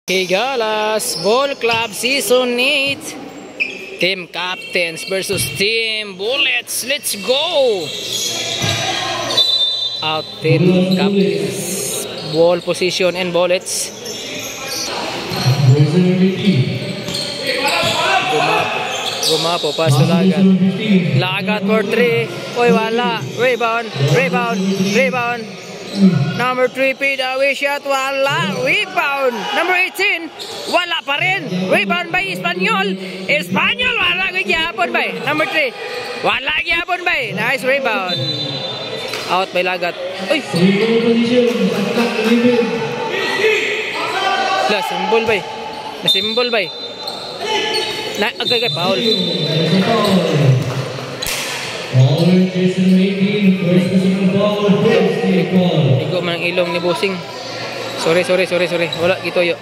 Hey Galas, Ball Club Season 8 Team Captains versus Team Bullets. Let's go! Out Team Captains. Ball position and Bullets. Gumapo, pass to Lagat. Lagat for 3. Oy, wala. Rebound. Number 3, Pidawi shot, wala. Rebound. Number 18, wala pa rin. Rebound by Espanyol. Espanyol, wala gyapon ba? Number 3, wala gyapon ba? Nice rebound. Out by Lagat. Uy. La, symbol ba? Na-symbol ba? Agay, foul. Ikaw man ang ilong ni Bossing. Sorry. Wala gito yo.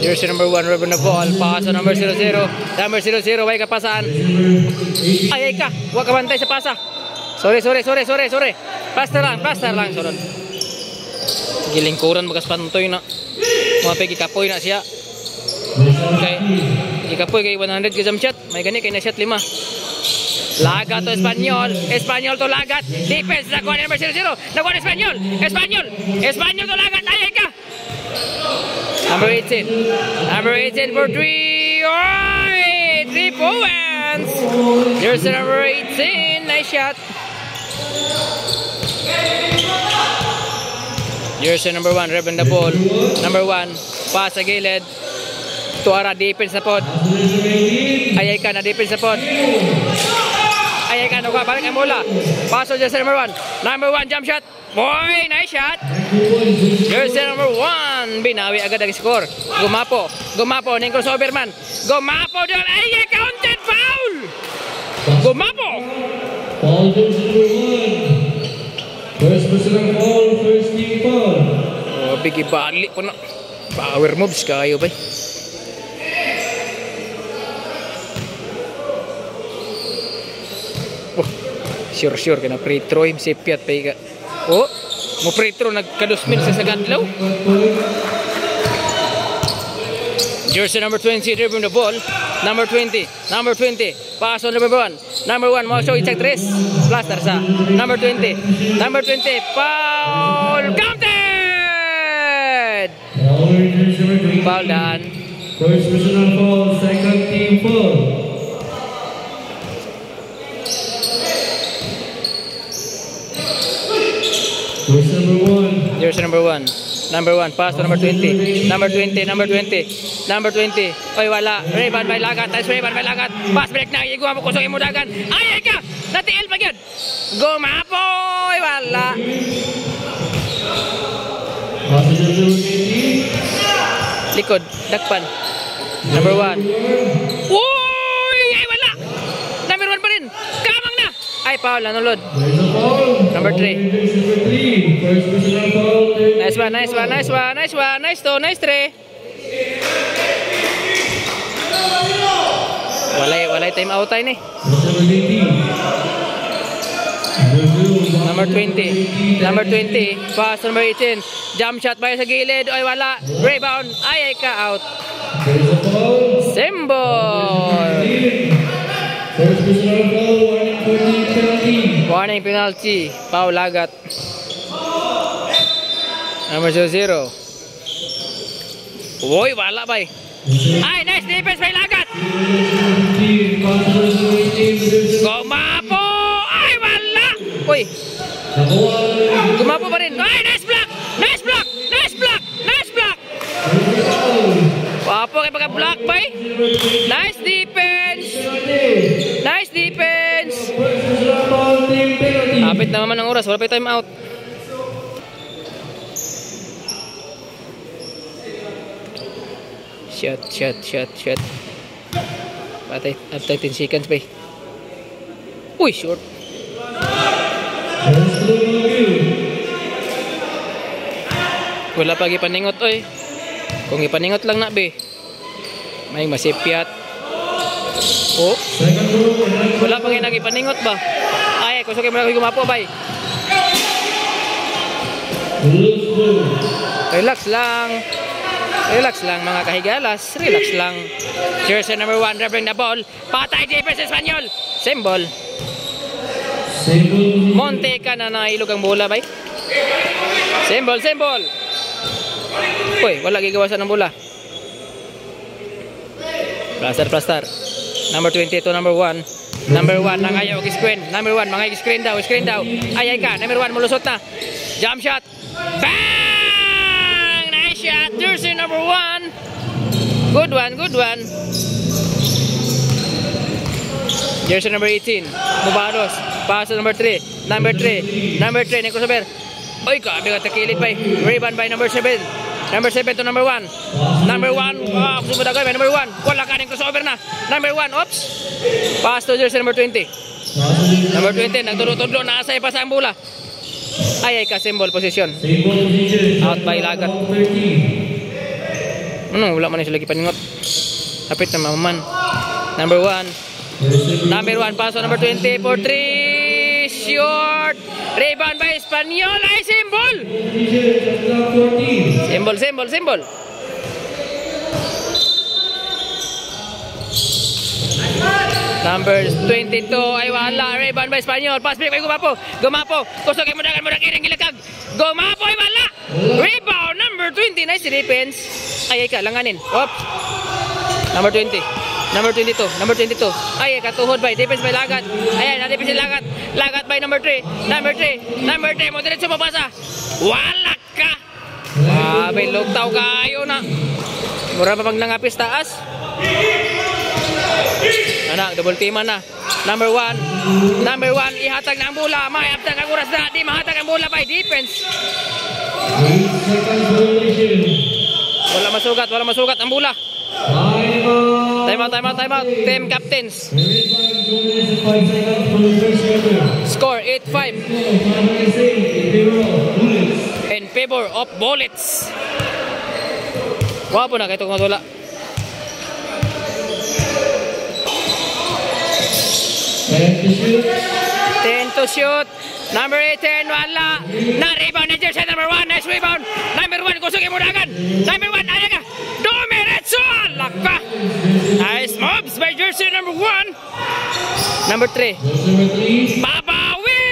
Jersey number 1, Ruben na ball. Pasa number 00. Number 00, way kapasan. Ay ka. Huwag ka bantay sa pasa. Sorry. Plaster lang. Sorry. Gilingkuran bagas pantoy na. Mga kapoy na siya. Okay. Ikapoy kay 100 ka jump shot. May gani kay na shot 5. Lagat to Espanyol to Lagat. Defense na kuha number 00. Nakuha na Espanyol to Lagat. Ay ka. Number 18 for 3. Oy! 3 points. There's number 18. Nice shot. Jersey number 1, Reben the ball. Number 1, pass sa gilid. Tuara, defense na pod. Ayay ka na defense na pod. Ayay ka na, balik ang bola. Pass sa Jersey number 1. Number 1, jump shot. Boy, nice shot. Jersey number 1. Binawi agad ang score. Gumapo, ning crossover man. Gumapo doon. Ayay, counted foul. Gumapo. Foul number 1. First personal foul, first team foul. Oh, bigi balik po na. Power moves kayo ba? Oh, sure ka na free throw. Sipiat pa ka. Oh, mo free throw nagkadusmin sa sagadlaw. Jersey number 20, dribbling the ball. Number 20. Pass on number 1. Number 1, mau show check 3. Plaster sa. Number 20. Foul. Counted. Foul dan. First personal foul, second team foul. Jersey number 1, pass to number 20. Number 20. Oy, wala. Rebound by Lagat. Pass break na. Gumapo kusog imo dagan. Ay ka. Natiil pa gyud. Gumapo. Oy, wala. Likod, dakpan. Number 1. Uy, ay wala. Number 1 pa rin. Kamang na. Ay, foul na nulod. Number 3. Nice one. Nice 3. Walay time out tayo ni. Number 20. Pass number 18. Jump shot ba sa gilid? Oy, wala. Rebound. Ay ka, out. Symbol. Warning penalty. Foul Lagat. Number 00. Uy, wala ba? Ay, nice defense by Lagat. Gumapo. Ay, wala. Uy. Gumapo pa rin. Ay, nice block. Gumapo kay pagka-block ba? Nice defense. Kapit na naman ng oras. Wala pa time out. Shot. Patay. After 10 seconds ba? Uy, short. Wala pa gipaningot oy. Kung ipaningot lang na be. May masipiat. Oh. Wala pang nagipaningot ba? Ay Kusukin mo na gumapo, bay. Loose ball. Relax lang. Relax lang mga kahigalas. Relax lang. Jersey number 1 dribbling the ball. Patay defense Espanyol. Same ball. Same ball. Monte ka na nailog ang bola, bay. Same ball, same ball. Uy, wala gigawasan ng bola. Plaster. Number 22, number 1. Number 1, nangayaw screen. Number 1, mga screen daw. Ayay ka. Number 1, mulusot na. Jump shot. Bang! Nice shot. Jersey number 1. Good one. Jersey number 18. Mubaros. Pass to number 3. Number 3, Nico Saber. Uy, kabi ka takilid pa. Rebound by number 7. Number 7 to number 1. Number 1. Kusubod agad by number 1. Wala ka rin crossover na. Number 1. Oops. Pass to jersey number 20. Number 20. Nagtudlo-tudlo. Naasay pa sa ang bola. Ay ka. Symbol position. Out by lagat. Wala man yung lagi paningot. Kapit na maman. Number 1. Number 1. Pass to number 20 for 3. Short. Rebound by Espanyol. Ay symbol. Symbol. Number 22 ay wala. Rebound by Espanyol. Pass break by Gumapo. Kusukin mo dagan mo iring gilakag. Gumapo ay wala. Rebound number 20. Nice defense. Ay ka langanin. Oops. Number 20. Number 22. Ay katuhod by defense by lagat. Ayan, na defense lagat. Lagat by number 3. Number 3 mo diretso mabasa. Wala ka. May lugtaw kayo na. Mura pa pag nangapis taas. Anak, double team na. Number 1, ihatag na ang bola. May aptang ang oras na. Di mahatag ang bola by defense. Wala masugat ang bola. Time out. Team captains. Score 8-5. In favor of Bullets. Wapo na kayo itong matula. 10 to shoot. Number 18, wala. Na-rebound ni jersey number 1. Nice rebound. Number 1, kusugin mo dagan. Number 1, ayaga. Dumiretso. Laka. Nice moves by jersey number 1. Number 3. Babawi.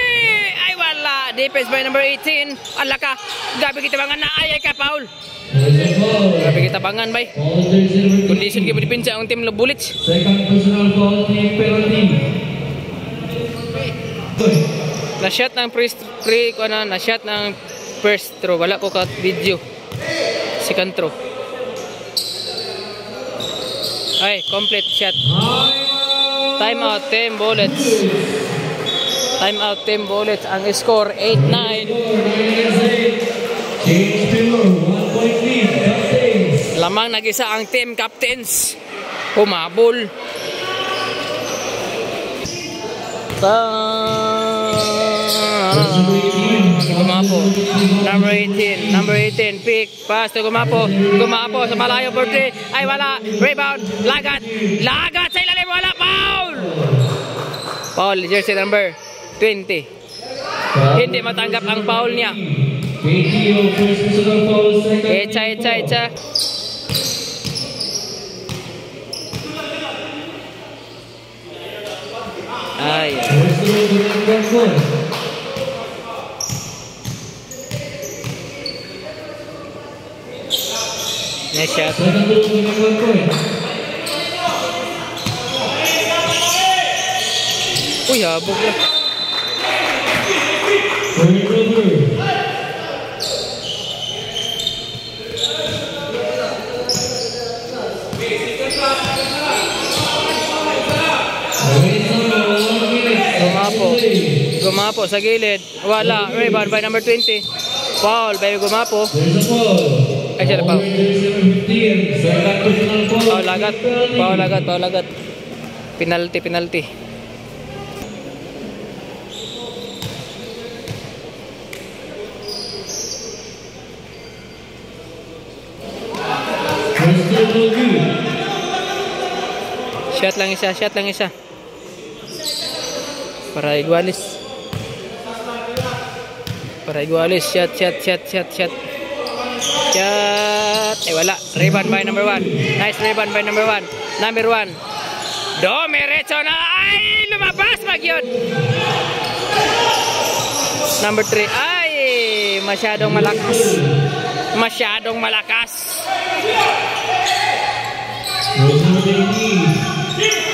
Ay, wala. Defense by number 18. Alaka. Gabi kita bangan na. Ayay ka, Paul. Gabi kita bangan, bay. Condition kita dipinsa ang team Bullets. Second personal foul, team penalty. Na-shot ng na-shot ng first throw. Wala ko ka video. Second throw. Ay, complete shot. Time out, Team Bullets. Ang score 8-9. Lamang nag-isa ang team captains. Humabol. Gumapo. Number 18. Pick. Pass to Gumapo sa malayo for 3. Ay wala. Rebound. Lagat sa ilalim. Wala. Foul. Jersey number 20. Hindi matanggap ang foul niya. Echa. Ay. Nice shot. Uy, habog na. Gumapo sa gilid. Wala. Rebound by number 20. Foul by Gumapo. Ay siya na foul. Foul lagat. Penalty. Shot lang isa. Para igualis. para igualis. Shot. Wala. Rebound by number 1. Nice rebound by number 1. Number 1. Domiretso na. Ay, lumabas yun. Number 3. Ay, masyadong malakas.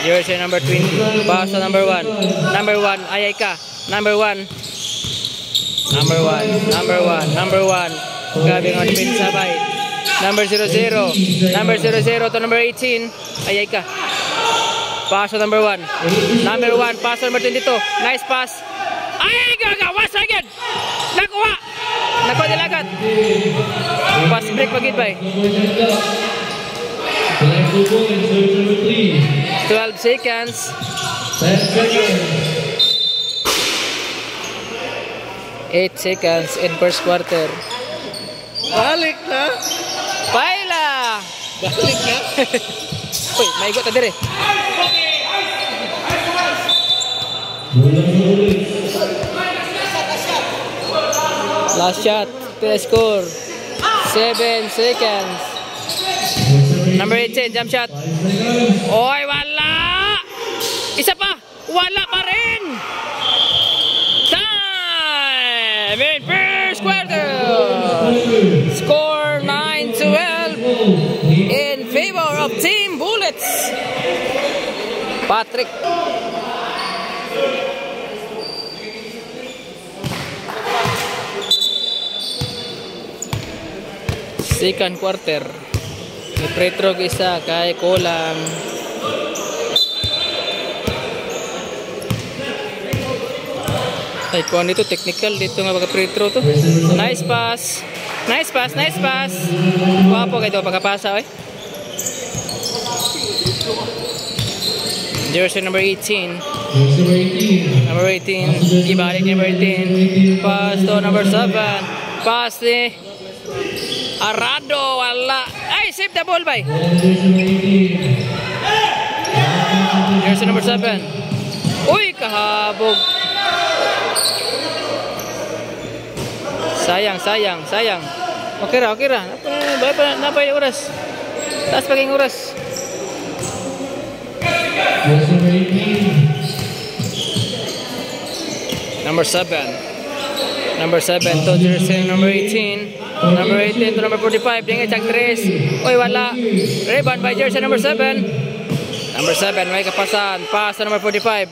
Jersey number 20. Pass to number 1. Number 1. Ayay ka. Number 1. Grabe nga defense sabay. Number 00. Number 00 to number 18. Ayay ka. Pass to number 1. Number 1. Pass to number 22. Nice pass. Ay, gagawas agad. Nakuha nilagat. Pass break pagid ba 12 seconds. 8 seconds in first quarter. Balik na. Paila. Uy, maigot na dire. Last shot to the score. 7 seconds. Number 18, jump shot. Oy, wala. Isa pa. Wala pa rin. Time in first quarter. Score 9-12 in favor of Team Bullets. Patrick. Second quarter. Pretro isa kay kulang. Ay, kung dito technical dito nga pagka pretro to. Nice pass. Wapo kay do pagkapasa oy. Jersey number 18. Number 18. Ibalik number 18. Pass to number 7. Pass ni Arado, wala. Ay, save the ball by. Jersey number 7. Uy, kahabog. Sayang. Okay ra. Napay yung oras. Taas paging oras. Number 7. Number 7 to Jersey number 18. Number 18 to number 45. Dingay chak 3. Oy, wala. Rebound by Jersey number 7. Number 7 may kapasan. Pass to number 45.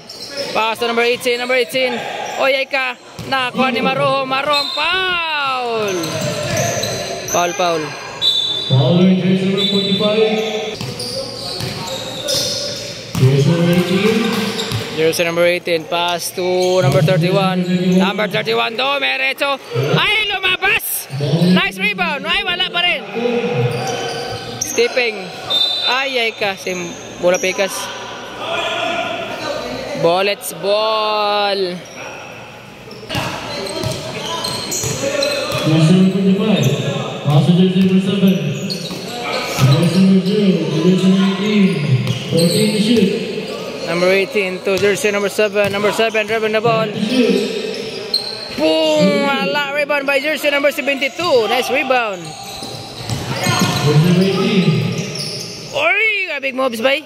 Pass to number 18. Number 18. Oy, ay ka. Nakuha ni Marohom. Foul. Foul. Foul in Jersey number 45. Jersey number 18. Jersey number 18, pass to number 31. Number 31, Domiretso. Ay, lumabas! Nice rebound. Ay, wala pa rin. Stepping. Ay ka. Bola pekas. Bullets ball. Jersey number 25. Pass to Jersey number 7. Jersey number 0. Jersey number 18. 14 to shoot. Number 18 to Jersey number 7. Number 7 driving the ball. Boom! Wala. Rebound by Jersey number 72. Nice rebound. Oy! Big moves by.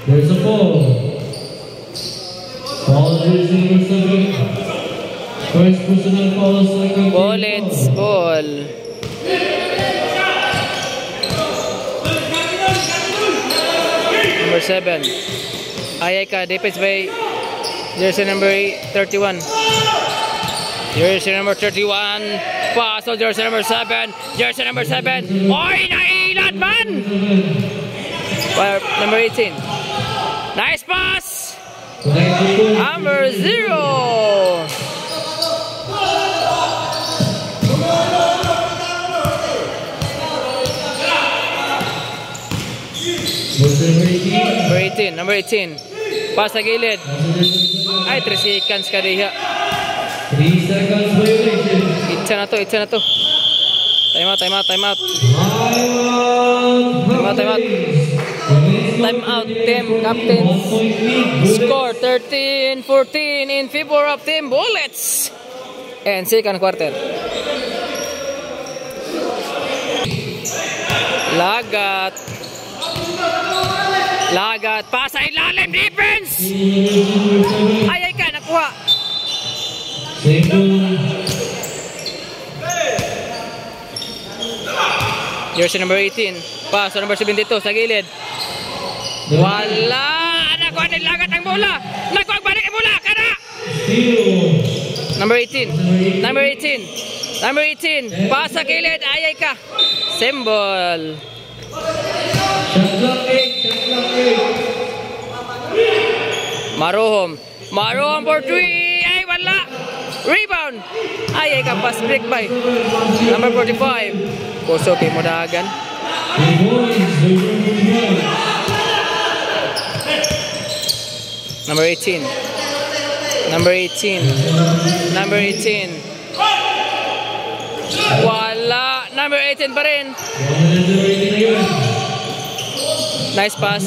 There's a foul. Foul Jersey number 7. First personal foul, second. Bullets ball. Number 7. Ayaka, defense by Jersey number 31. Jersey number 31. Pass to Jersey number 7. Jersey number 7. Oy, nailat man! Number 18. Nice pass! Number 0. Number 18. Pass sa gilid. Ay, 3 seconds ka diha. 3 seconds violation. Itsa na to. Time out. Timeout. Time out, team captains. Score 13-14 in favor of Team Bullets. And second quarter. Lagat. Pasa ilalim. Defense. Ay ka. Nakuha. Jersey number 18. Paso number 72 sa gilid. Wala. Nakuha ni Lagat ang bola. Nakuha balik ang bola. Kada. Number 18. Pasa gilid. Ayay ka. Symbol. Marohom for 3. Ay wala. Rebound. Ayay ka. Pass break by number 45. Puso kay Mudagan. Number 18. Wala. Number 18 pa rin. Nice pass.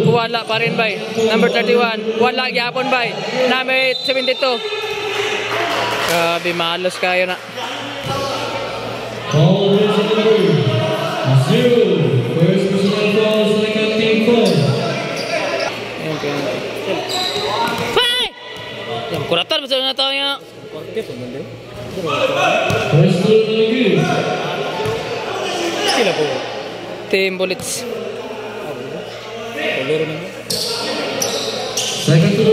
Wala pa rin bay. Number 31. Wala gyapon bay. Number 72. Grabe, malos kayo na. All first personal foul, second team foul. Hey! Yang kuratan betul na tahu ya. Team Bullets. Second to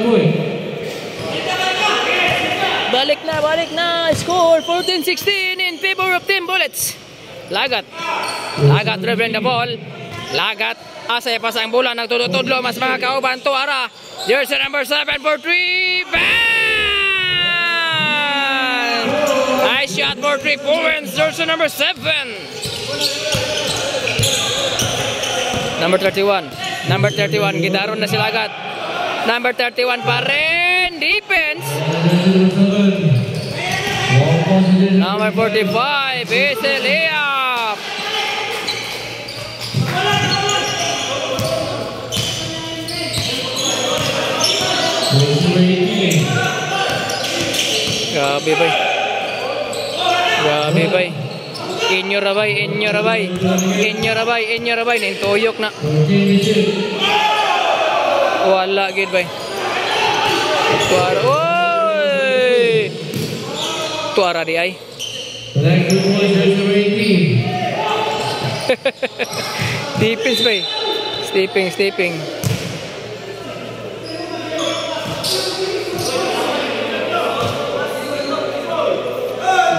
point. Balik na. Score 14-16 in favor of Team Bullets. Lagat dribbling the ball. Lagat. Asay pa sa ang bola. Nagtudlo-tudlo. Mas mga kauban to. Ara. Jersey number 7 for 3. Bang! Nice shot for 3 points. Jersey number 7. Number 31. Gidaron na si Lagat. Number 31 pa rin. Defense. Number 45 is a layup. Grabe bay. Inyo rabay. Nintuyok na. Wala gid bay. Tuara di ay. Defense bay. Stepping.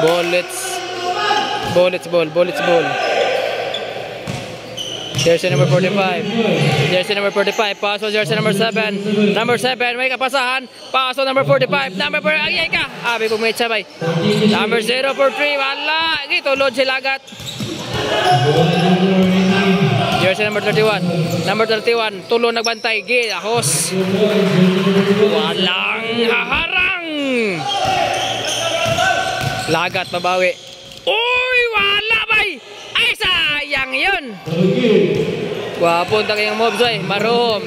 Bullets ball. Jersey number 45. Paso jersey number 7. Number 7 may kapasahan. Paso number 45. Number 4 ayay ka. Abi ko may sabay. Number 0 for 3. Wala. Gito load si Lagat. Jersey number 31. Number 31. Tulo nagbantay. Ahos. Walang haharang. Lagat mabawi. Uy, wala bay. Ay, sayang yun. Wapunta kayong mobs ay. Marohom.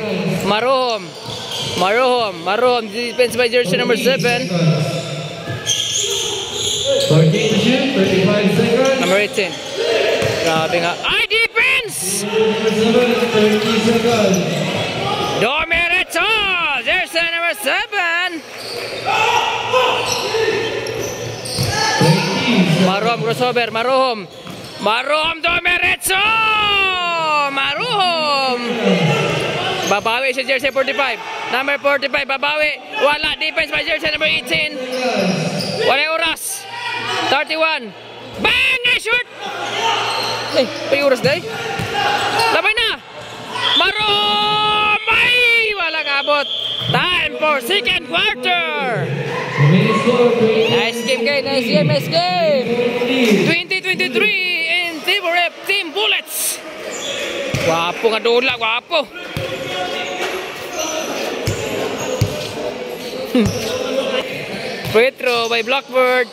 Defense by jersey number 7. 14 to shoot, 35 seconds. Number 18. Grabe nga. Ay, defense! Number 7, 30 seconds. Domerecho! Jersey number 7. Marohom crossover. Marohom Domerecho! Babawi si jersey 45. Number 45, babawi. Wala. Defense by jersey number 18. Wala oras. 31. Bang! Ay, shoot! Ay, may oras dahi. Labay na! Marohom! Ay! Wala kabot. Time for second quarter. Nice game. 2023 in favor of Team Bullets. Guwapo nga dola, guwapo. Free throw by Blackbird.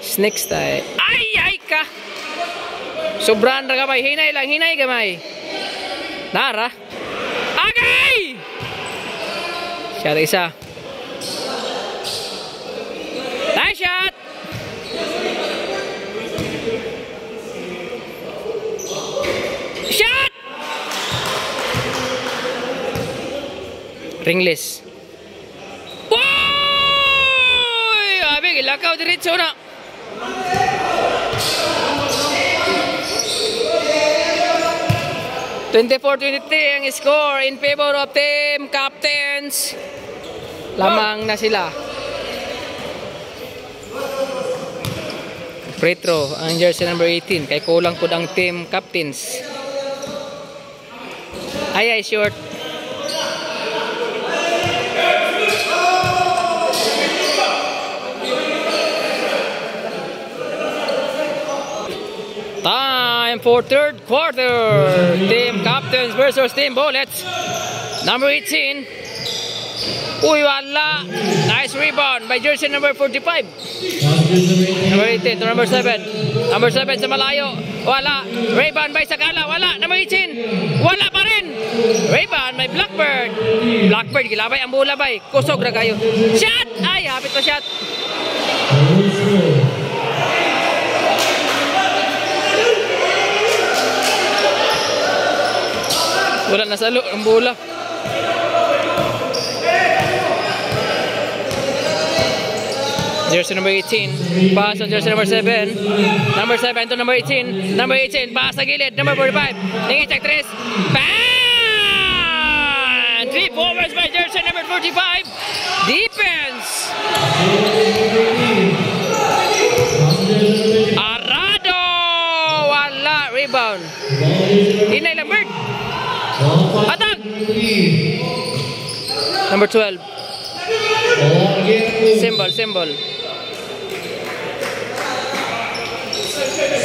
Snake style. Ay ka. Sobran ra gamay, hinay lang, hinay gamay. Nara. Agay! Shot isa. Nice shot. Shot. Ringless. Boy! Abi lakaw diretso na. (24-23) ang score in favor of team captains. Lamang na sila. Free throw ang jersey number 18 kay kulang pud ang team captains. Ay short. Time for third quarter. Team captains versus team bullets. Number 18. Uy, wala. Nice rebound by jersey number 45. Number 18 to number 7. Number 7 sa malayo. Wala. Rebound by Sakala. Wala. Number 18. Wala pa rin. Rebound by Blackbird. Blackbird, gilabay ang bola bay. Kusog na kayo. Shot! Ay, hapit pa shot. Wala na salo ang bola. Jersey number 18. Pass on jersey number 7. Number 7 to number 18. Number 18. Pass sa gilid. Number 45. Ningit check 3. Bang! 3 forwards by jersey number 45. Defense. Arado. Wala. Rebound. Inay Lambert. Attack. Number 12. Symbol.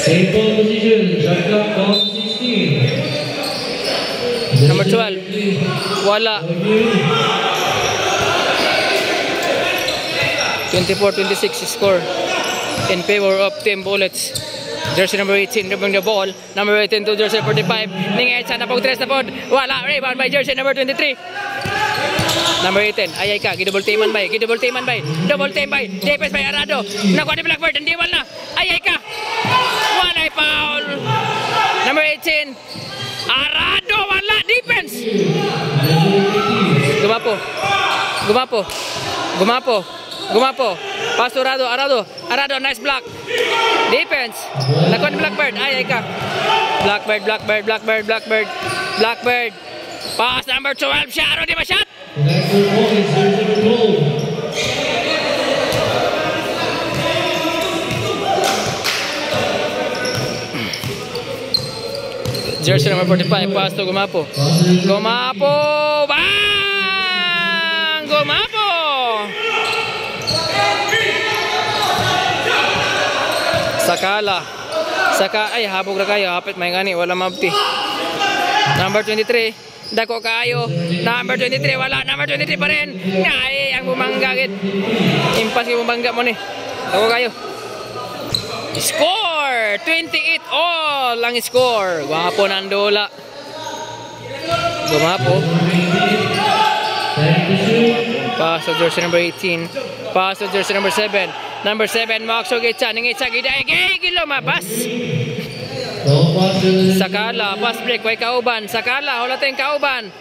Simple position, shot clock down 16. Number 12. Wala. 24-26 score in favor of team bullets. Jersey number 18 dribbling the ball. Number 18 to jersey 45. Ningit sa napag 3 na pod. Wala. Rebound by jersey number 23. Number 18. Ayay ka. Gidouble teaman bay. Double team bay. Defense by Arado. Nakuha ni Blackbird. Hindi wala. Ayay ka. Walay foul. Number 18. Arado. Wala. Defense. Gumapo. Pass to Arado. Nice block. Defense. Nakuha ni Blackbird. Ayay ka. Blackbird. Pass number 12. Sharo. Di ba shot? Jersey number 45. Pass to Gumapo. Bang! Gumapo! Ay, habog na kayo. Hapit may ngani. Wala mabti. Number 23. Dako kayo. Number 23. Wala. Number 23 pa rin. Ay, ang bumanggagit. Impas yung bumangga mo ni. Dako kayo. Score! 28 all ang score. Guwapo ng Dola. Gumapo. Pass to jersey number 18. Pass to jersey number 7. Number 7, Maxo Gitsa. Ningitsa, lumabas. Sakala, pass break. Way kauban. Sakala, hulating kauban.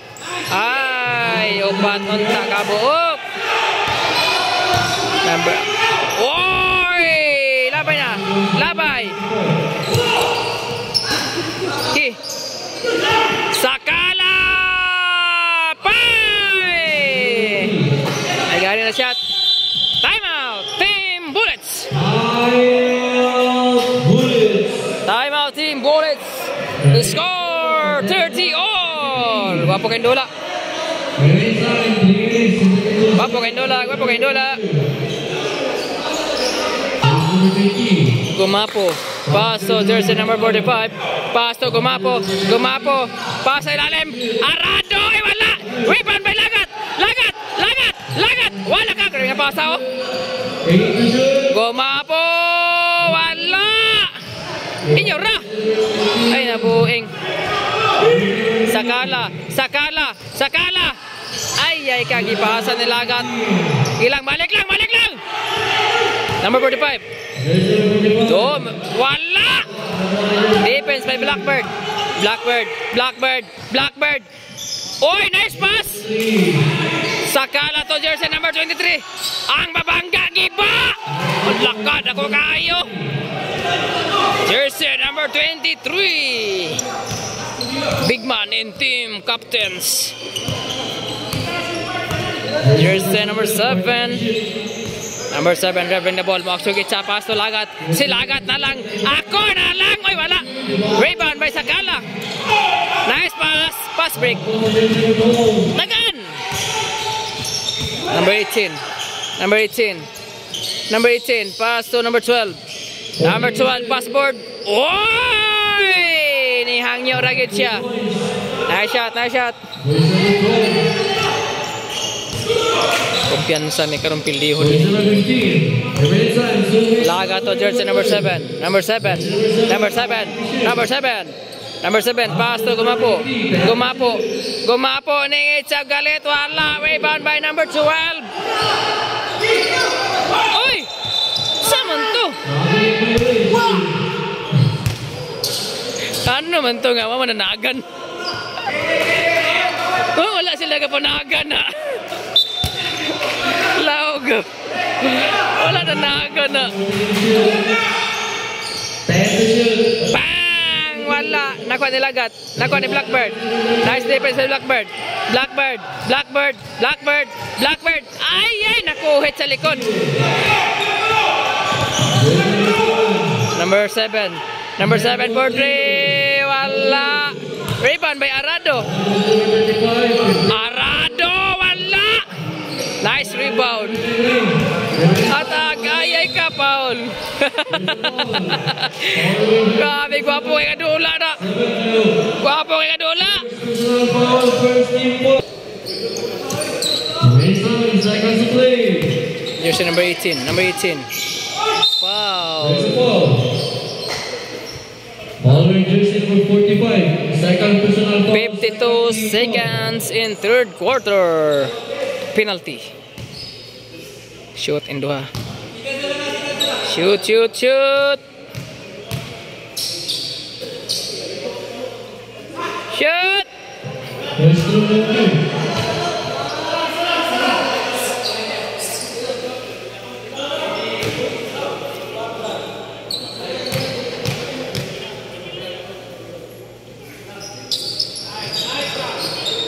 Ay, upat unta kabuok. Number. Oy! Labay na. Labay. Okay. Sakala! Pay! Ay, gari na shot. Time out. Team Bullets. Time out, Team Bullets. The score 30 all. Guwapo kayong Dola. Gumapo. Pass to jersey number 45. Pass to Gumapo. Pass sa ilalim. Arado. Ay wala. Rebound by Lagat. Wala ka. Kaya nga pasa oh. Gumapo. Inyora! Ay, nabuing. Sakala! Ay, kagipasan ni Lagat. Ilang, balik lang! Number 45. Wala! Defense by Blackbird. Oy, nice pass! Sakala to jersey number 23. Ang babangga, giba! Ang lakad ako kayo. Jersey number 23. Big man and team captains. Jersey number 7. Number 7, driving the ball. Maksugit sa pass to Lagat. Si Lagat na lang. Ako na lang. Oy, wala. Rebound by Sakala. Nice pass. Pass break. Tagan. Number 18. Pass to number 12. Number 12, pass board. Oy! Nihangyo ragit siya. Nice shot. Kumpiyansa ni karong pildihon. Laga to jersey number 7. Number 7, pass to Gumapo ning Itzab galit, wala. Rebound by number 12. Oy! Saman to? Ano man to nga, mananagan. Oh, wala sila kapanagan na. Laog. Wala na naga na. Bang! Wala. Nakuha ni Lagat. Nakuha ni Blackbird. Nice defense by Blackbird. Blackbird. Ay! Nakuhit sa likod. Number 7 for 3. Wala. Rebound by Arado. Wala. Nice rebound. Atag, ay ka, Paul. Grabe, gwapo kay Kadula na. Jersey number 18. Wow. Following jersey number 45. Second personal foul. 52 seconds in third quarter. Penalty. Shoot in duha. Shoot. Shoot.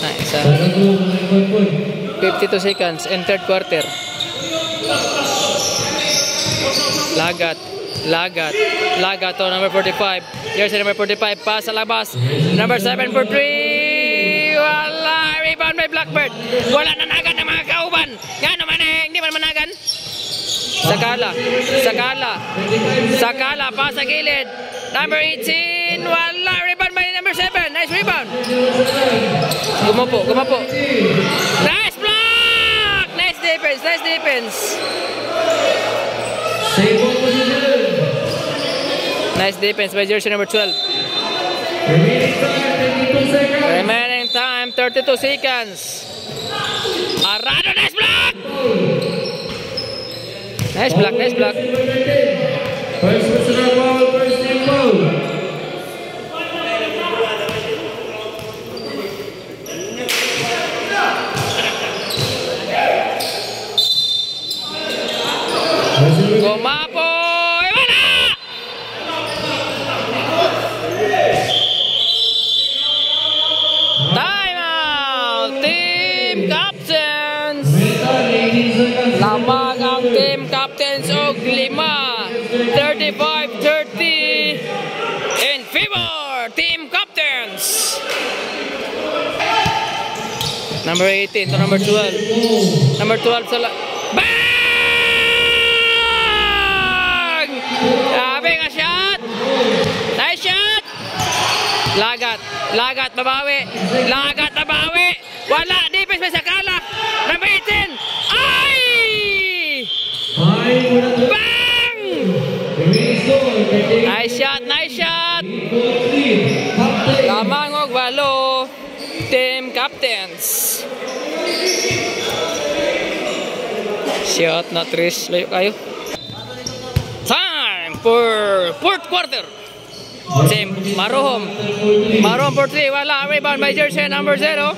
Nice. 52 seconds in third quarter. Lagat to number 45. Jersey number 45. Pass sa labas. Number 7 for 3. Wala. Rebound by Blackbird. Wala nanagan ng mga kauban. Nga naman hindi man managan. Sakala. Pass sa gilid. Number 18. Wala. Rebound by number 7. Nice rebound. Gumapo. Nice block. Nice defense. Nice defense by jersey number 12. Remaining time 32 seconds. Arado, nice block. Nice block. First personal foul, first team foul. Gumapo. Lamang ang team captains og 5. 35-30 in favor team captains. Number 18 to number 12. Number 12 sa bang! Grabe nga shot. Nice shot. Lagat babawi. Wala defense by Sakala. Number 18. Bang! Nice shot. Captain. Lamang og 8 team captains. Shot na Trish, layo kayo. Time for fourth quarter. Team Marohom for 3, wala. Rebound by jersey number 0.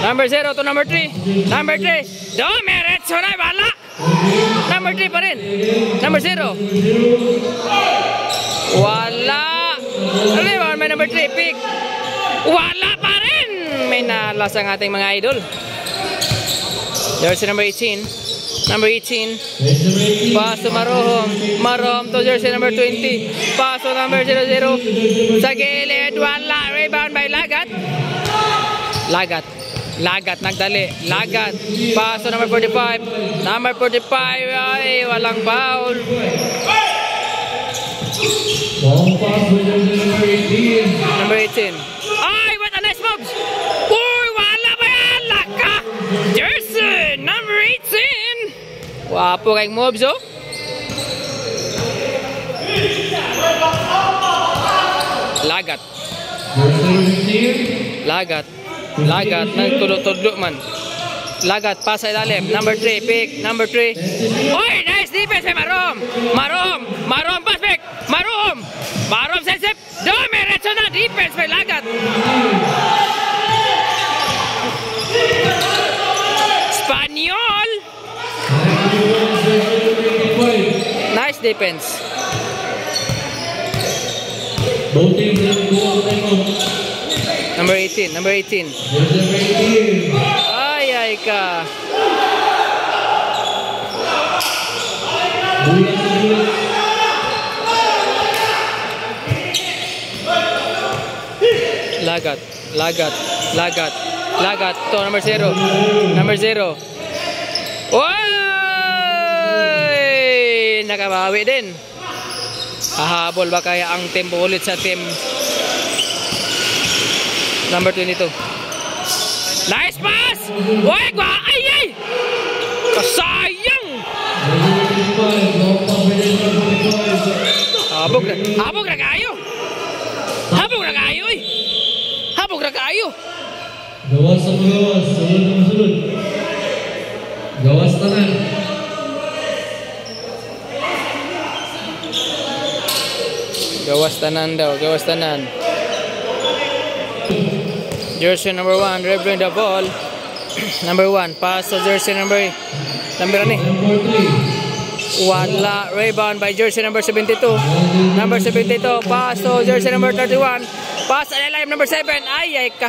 Number 0 to number 3. Number 3, Domeretso na, wala. Number 3 pa rin. Number 0. Wala. Rebound by number 3, pick. Wala pa rin. May nalas ang ating mga idol. Jersey number 18. Number 18. Pass to Marohom. Marohom to jersey number 20. Pass to number 00. Sa gilid. Wala. Rebound by Lagat. Lagat. Nagdali. Lagat. Pass to number 45. Number 45. Ay, walang foul. Long pass with number 18. Number 18. Ay, what a nice move. Uy, wala ba yan? Laka. Jersey number 18. Wapo kayong moves, oh. Lagat. Nagtulog-tulog man. Lagat, pasa ilalim. Number 3, pick. Number 3. Uy, nice defense by Marohom. Marohom, pass back. Marohom sensip. Domeretso na, defense by Lagat. Espanyol. Nice defense. Number 18. Ay ka. Lagat to number 0. Oy! Nakabawi din. Hahabol ba kaya ang tempo ulit sa team number 22? Nice pass! Oy! Ay! Kasayang! Habog na kayo! Gawas. Sunod. Gawas tanan. Gawas tanan. Jersey number 1, dribbling the ball. Number 1, pass to jersey number ani. Wala. Rebound by jersey number 72. Number 72, pass to jersey number 31. Pass alive number 7. Ay ka.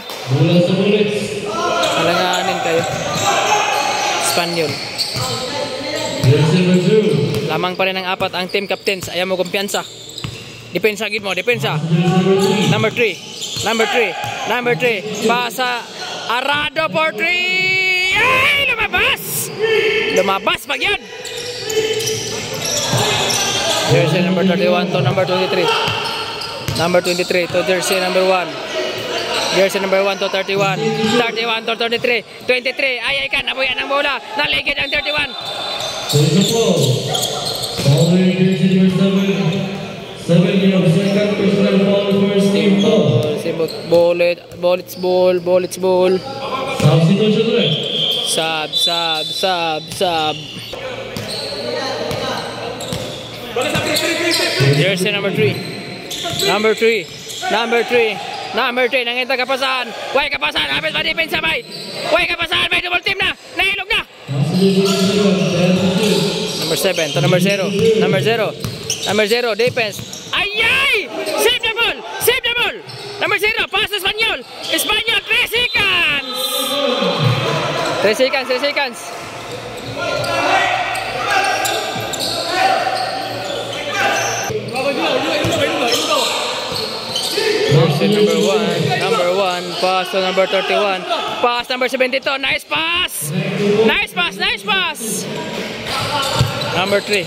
Alanganin kayo. Espanyol. Lamang pa rin ang 4 ang team captains. Ayaw mo kumpiyansa. Depensa gid mo, depensa. Number 3. Pasa Arado for 3. Ay, lumabas pag yan. Jersey number 31 to number 23. Number 23 to jersey number 1. Jersey number 1 to 31. 31 to 23. 23. Ay ka, nabuyan ang bola. Naligid ang 31. Ball. Sub. Jersey number 3. Nangita kapasahan. Way kapasahan. Habis pa depensa bay. Way kapasahan bay. Double team na. Nahilog na. Number 7 to number 0. Number 0 defense. Ay! Save the ball. Number 0 pass to Espanyol. 3 seconds. 3 seconds. Number 1, pass to number 31. Pass number 72. Nice pass. Number 3.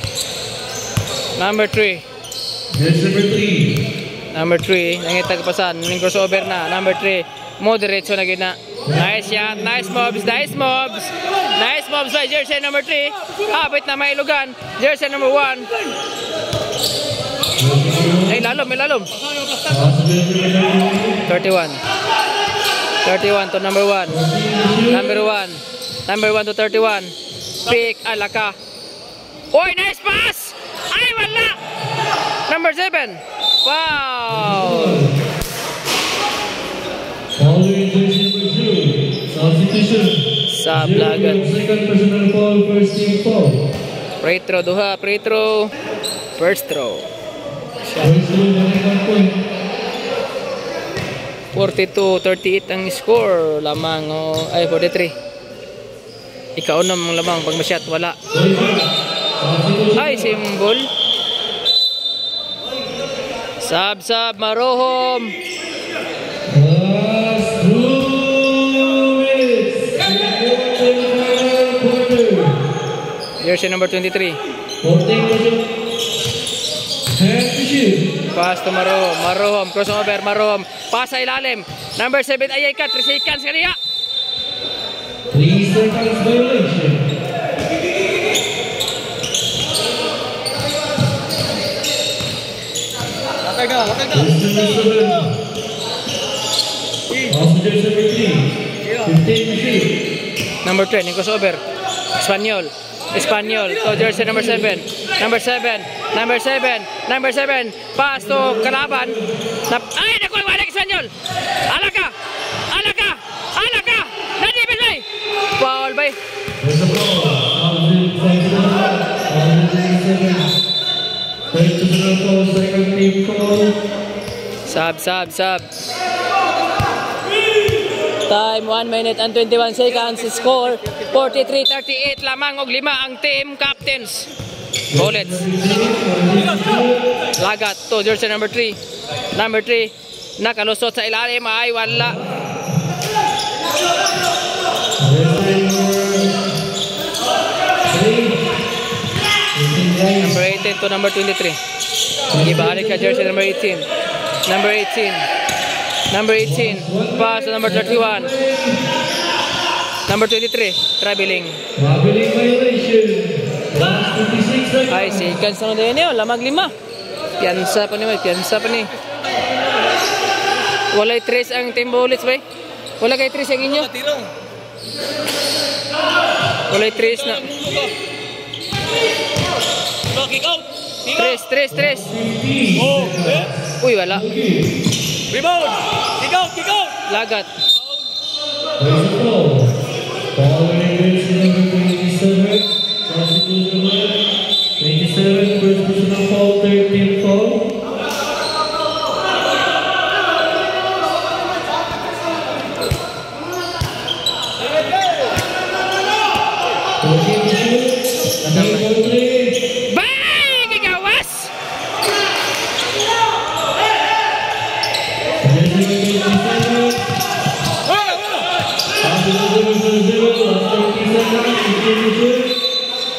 Number 3, nangita kapasan, ning crossover na. Number 3, moderate na gina. Nice shot, nice mobs by jersey number 3. Habit na mailugan. Jersey number 1. Ay, lalom, may lalom. Positive number 31. 31 to number 1. Number 1. Number 1 to 31. Pick, alaka. Oy, nice pass! Ay, wala! Number 7. Wow! Following jersey number 2. Substitution. Sablagan. Second personal foul, first team foul. Free throw, duha. Free throw. First throw. First throw, 1 point. 42-38 ang score. Lamang, oh, ay, 43. Ikaunam ang lamang. Pag masyat, wala. Ay, symbol. Sab, Marohom. Last 2 minutes. Jersey number 23. 14 Pass to Marohom. Crossover, Marohom. Pass sa ilalim. Number 7, ayay ka. 3 seconds kaniya. 3 seconds violation. Number 10, yung crossover. Espanyol. To jersey number 7. Number 7. Pass to Kalaban. Ay, nakuha wala Espanyol. Alaka. Nadipin bay. Foul bay. Sub. Time 1 minute and 21 seconds. Score 43-38 lamang og 5 ang team captains. Bullets. Lagat to jersey number 3. Number 3 nakalusot sa ilalim. Ay wala. Number 18 to number 23. Ibalik ka jersey number 18. Number 18. Pass to number 31. Number 23. Traveling violation. Ay, seconds na din yun. Lamag 5. Piyansa pa ni. Walay 3 ang team bullets ba? Wala kay 3 ang inyo? Walay 3 na. 3. Uy, wala. Rebound! Kick out! Lagat. First personal foul, 13 foul. Bang! Igawas!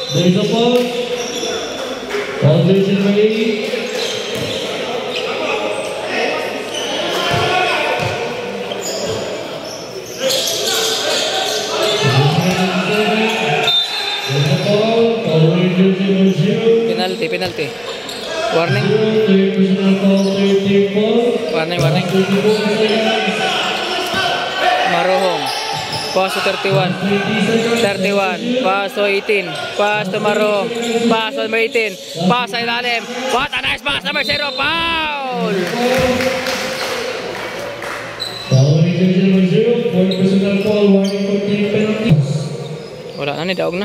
There is a foul. Foul jersey number 8. Penalty. Warning. Marohom. Pass to 31. Pass to 18. Pass to Marohom. Pass to number 18. Pass sa ilalim. What a nice pass. Number 0. Foul! Following jersey number 0, 4 personal foul, warning for team penalties. Wala na ni daog na.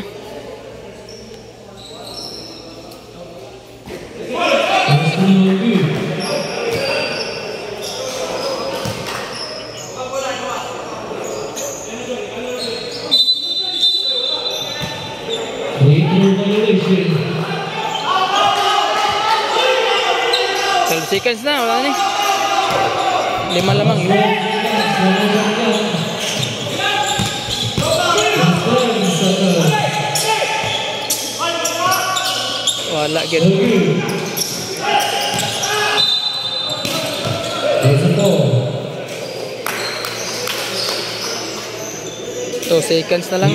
Violation. 12 seconds na. Wala na ni. 5 lamang. Wala gid. So seconds na lang.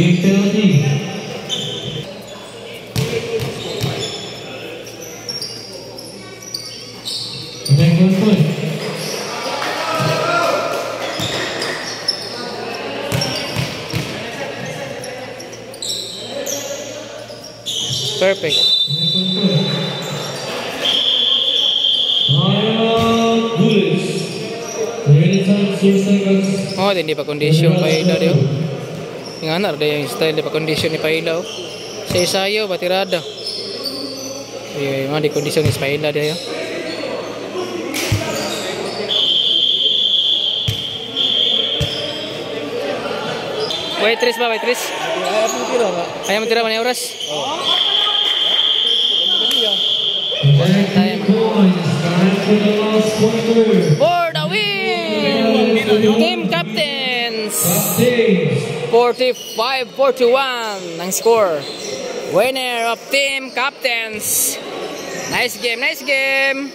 Perfect. Oh, hindi pa kondisyon pa ila dio. Yung anar dia yung style di pa kondisyon ni Paila. Sa isayo batirada. Ay, mga di kondisyon ni Paila dia. Waitress ba, waitress? Ayaw mo tira ba niya oras? For the win! Team captains! 45-41 ang score. Winner of team captains. Nice game, nice game!